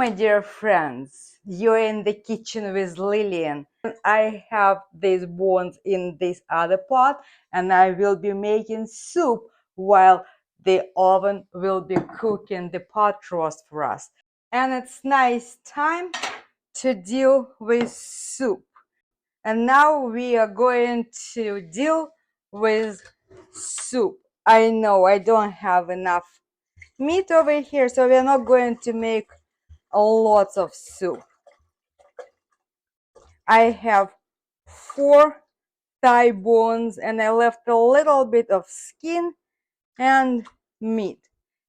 my dear friends, you're in the kitchen with Lillian. I have these bones in this other pot, and I will be making soup while the oven will be cooking the pot roast for us. And it's nice time to deal with soup. And now we are going to deal with soup. I know I don't have enough meat over here, so we're not going to make lots of soup. I have 4 thigh bones and I left a little bit of skin and meat,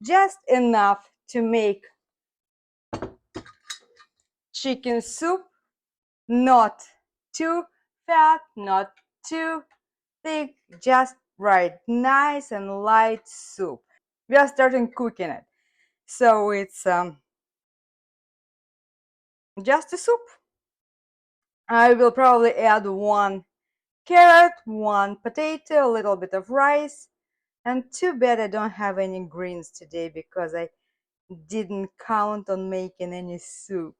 just enough to make chicken soup, not too fat, not too thick, just right, nice and light soup. We are starting cooking it, so it's just a soup. I will probably add 1 carrot, 1 potato, a little bit of rice, and too bad I don't have any greens today because I didn't count on making any soup.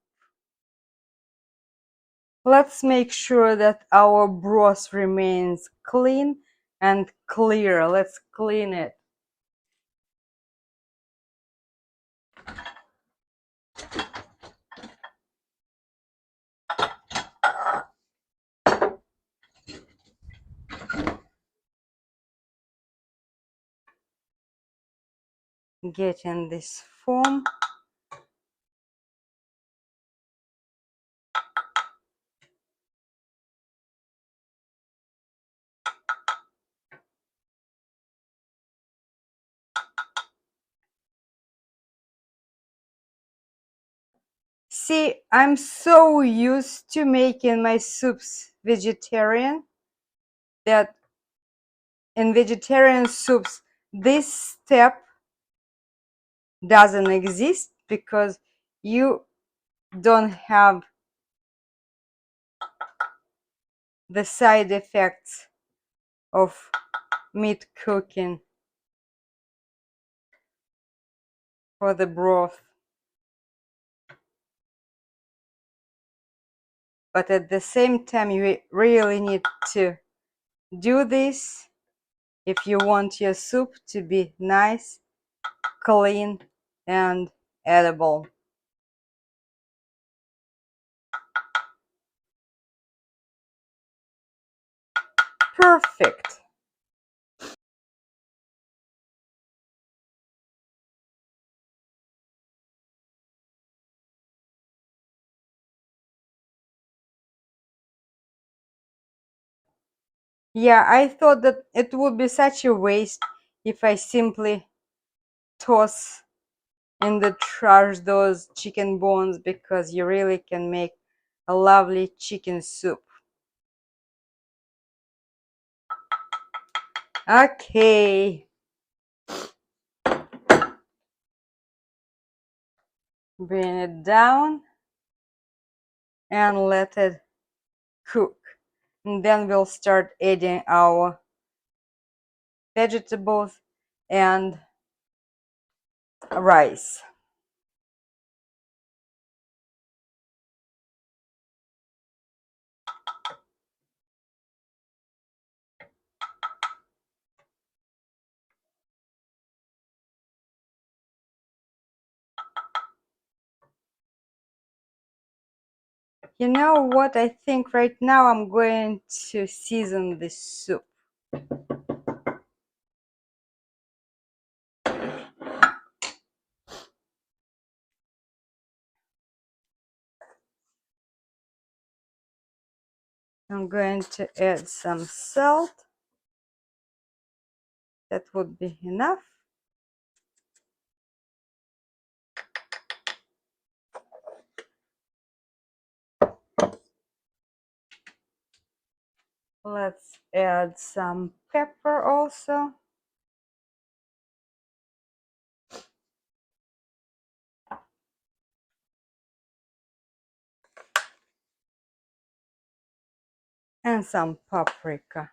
Let's make sure that our broth remains clean and clear. Let's clean it. Get in this foam. See, I'm so used to making my soups vegetarian that in vegetarian soups this step doesn't exist because you don't have the side effects of meat cooking for the broth. But at the same time, you really need to do this if you want your soup to be nice, clean, and edible. Perfect. Yeah, I thought that it would be such a waste if I simply toss in the trash those chicken bones because you really can make a lovely chicken soup. Okay. Bring it down and let it cook. And then we'll start adding our vegetables and rice. You know what? I think right now I'm going to season this soup. I'm going to add some salt. That would be enough. Let's add some pepper also. And some paprika.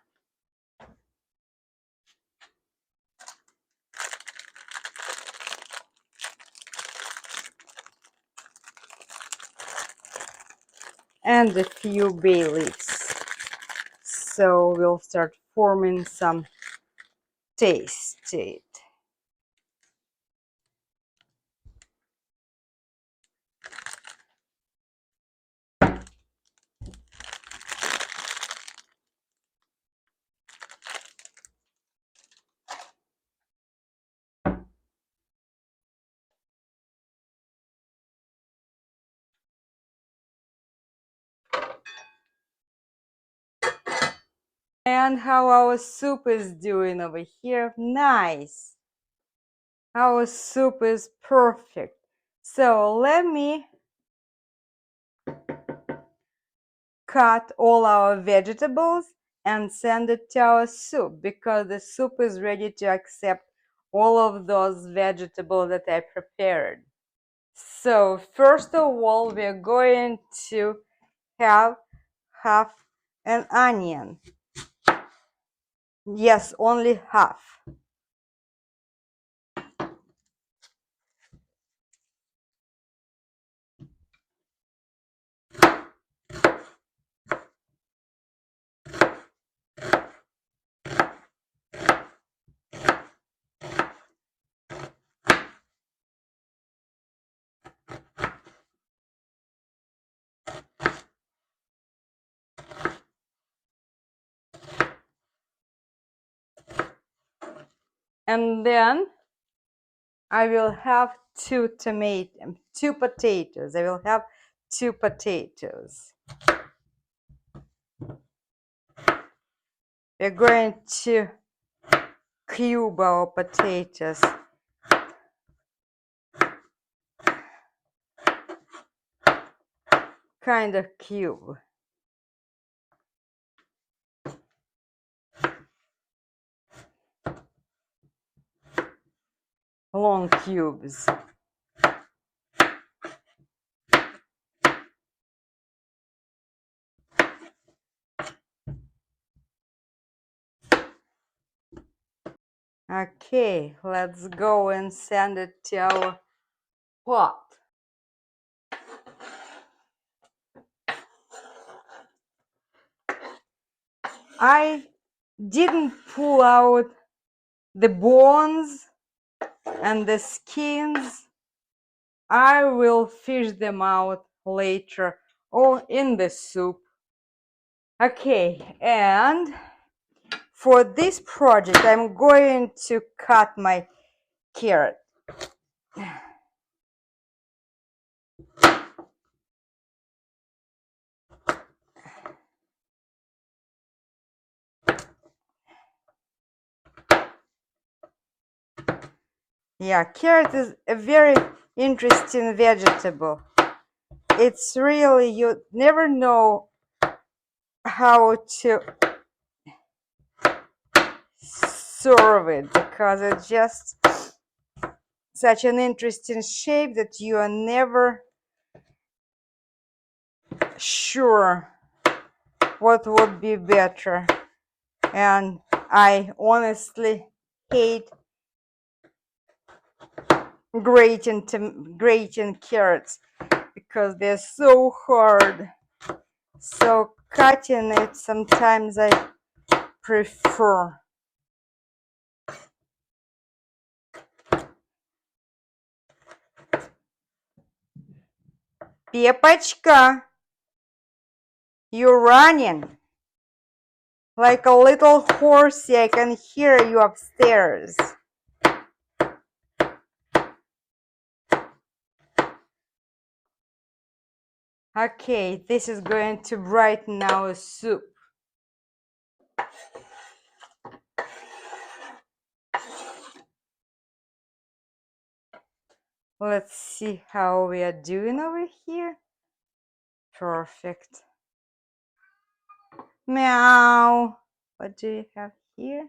and a few bay leaves. So we'll start forming some taste to it. And how our soup is doing over here? Nice. Our soup is perfect. So let me cut all our vegetables and send it to our soup because the soup is ready to accept all of those vegetables that I prepared. So first of all, we're going to have half an onion. Yes, only half. And then I will have two potatoes. I will have 2 potatoes. We're going to cube our potatoes. Kind of cube. Long cubes. Okay, let's go and send it to our pot. I didn't pull out the bones and the skins. I will fish them out later or in the soup. Okay, and for this project, I'm going to cut my carrot. Yeah, carrot is a very interesting vegetable. It's really, you never know how to serve it because it's just such an interesting shape that you are never sure what would be better. And I honestly hate grating carrots because they're so hard. So cutting it sometimes I prefer. Пепочка, you're running like a little horsey. I can hear you upstairs. Okay, this is going to brighten our soup. Let's see how we are doing over here. Perfect. Meow. What do you have here?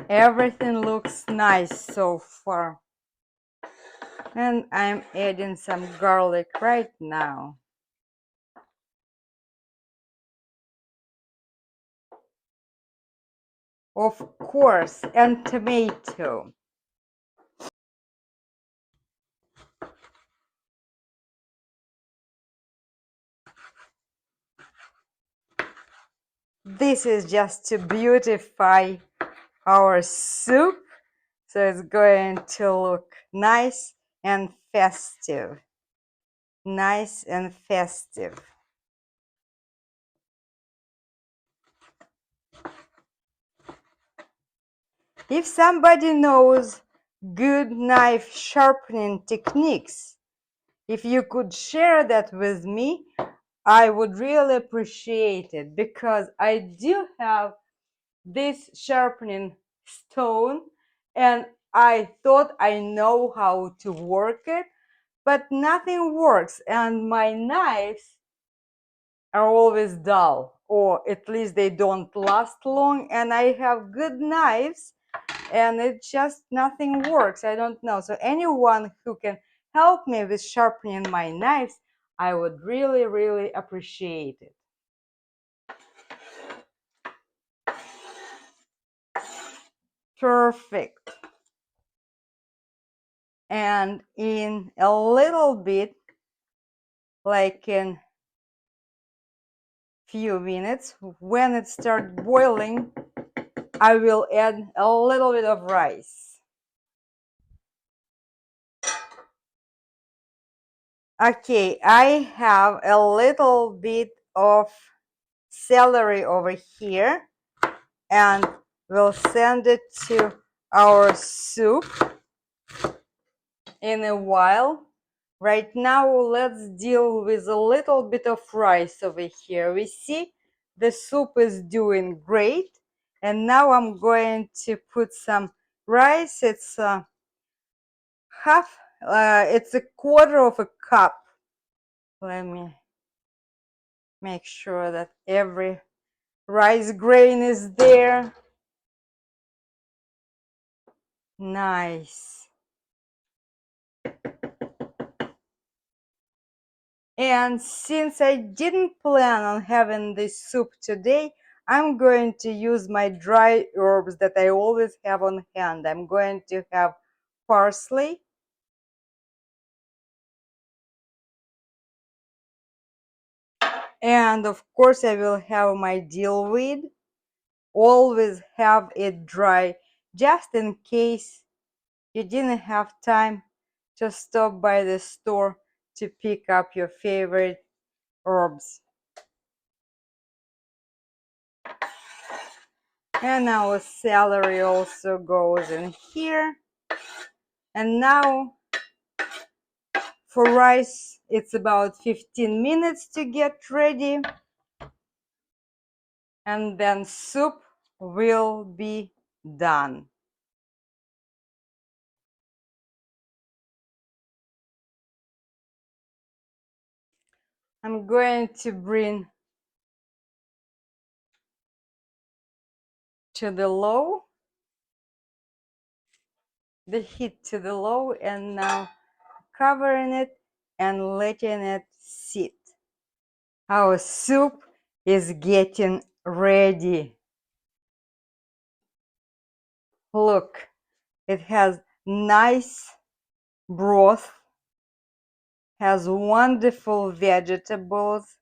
Everything looks nice so far. And I'm adding some garlic right now. Of course, and tomato. This is just to beautify our soup, so it's going to look nice and festive. Nice and festive. If somebody knows good knife sharpening techniques, if you could share that with me, I would really appreciate it, because I do have this sharpening stone and I thought I know how to work it, but nothing works and my knives are always dull, or at least they don't last long, and I have good knives and it just nothing works. I don't know. So anyone who can help me with sharpening my knives, I would really, really appreciate it. Perfect. And in a little bit, like in few minutes, when it starts boiling, I will add a little bit of rice. Okay, I have a little bit of celery over here, and we'll send it to our soup in a while. Right now, let's deal with a little bit of rice over here. We see the soup is doing great. And now I'm going to put some rice. It's it's a quarter of a cup. Let me make sure that every rice grain is there. Nice. And since I didn't plan on having this soup today, I'm going to use my dry herbs that I always have on hand. I'm going to have parsley, and of course I will have my dill weed. Always have it dry, just in case you didn't have time to stop by the store to pick up your favorite herbs. And our celery also goes in here. And now for rice, it's about 15 minutes to get ready. And then soup will be done. I'm going to bring to the low, the heat to the low, and now covering it and letting it sit. Our soup is getting ready. Look, it has nice broth, has wonderful vegetables,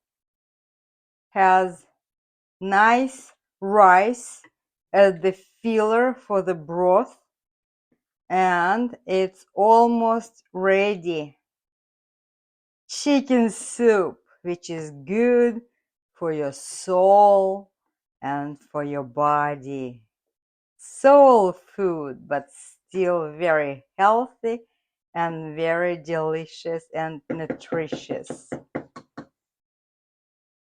has nice rice as the filler for the broth, and it's almost ready. Chicken soup, which is good for your soul and for your body. Soul food, but still very healthy and very delicious and nutritious.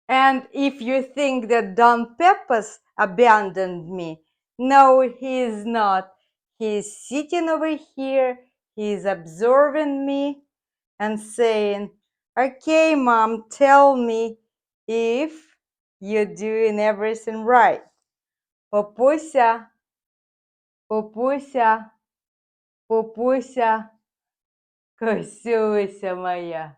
And if you think that Don Peppers abandoned me, no, he is not. He's sitting over here, he's observing me and saying, okay, Mom, tell me if you're doing everything right. Папуся, папуся, папуся, Косюся моя.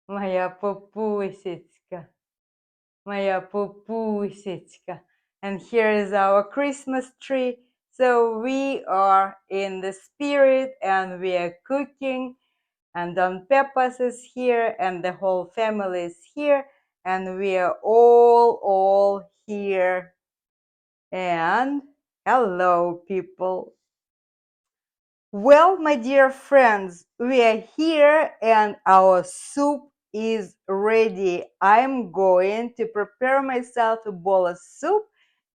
Моя папусечка. Моя папусечка. And here is our Christmas tree. So we are in the spirit and we are cooking. And Don Peppers is here and the whole family is here. and we are all here. And hello, people. Well, my dear friends, we are here and our soup is ready. I'm going to prepare myself a bowl of soup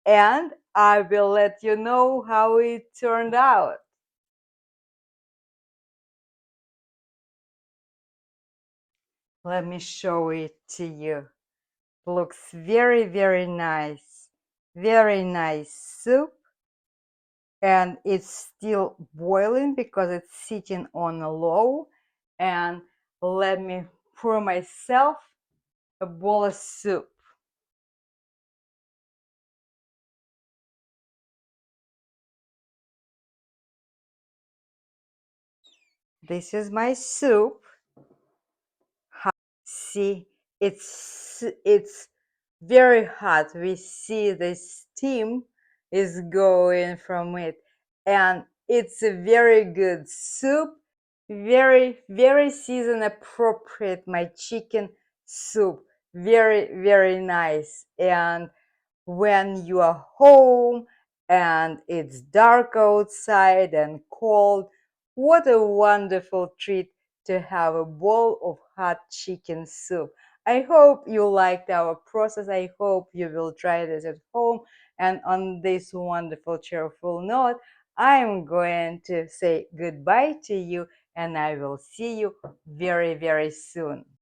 and I will let you know how it turned out. Let me show it to you. Looks very nice. Very nice soup. And it's still boiling because it's sitting on a low. And let me pour myself a bowl of soup. This is my soup. See, it's very hot. We see the steam is going from it, and it's a very good soup. Very season appropriate. My chicken soup. Very nice. And when you are home and it's dark outside and cold, what a wonderful treat to have a bowl of hot chicken soup. I hope you liked our process. I hope you will try this at home. And on this wonderful, cheerful note, I'm going to say goodbye to you and I will see you very soon.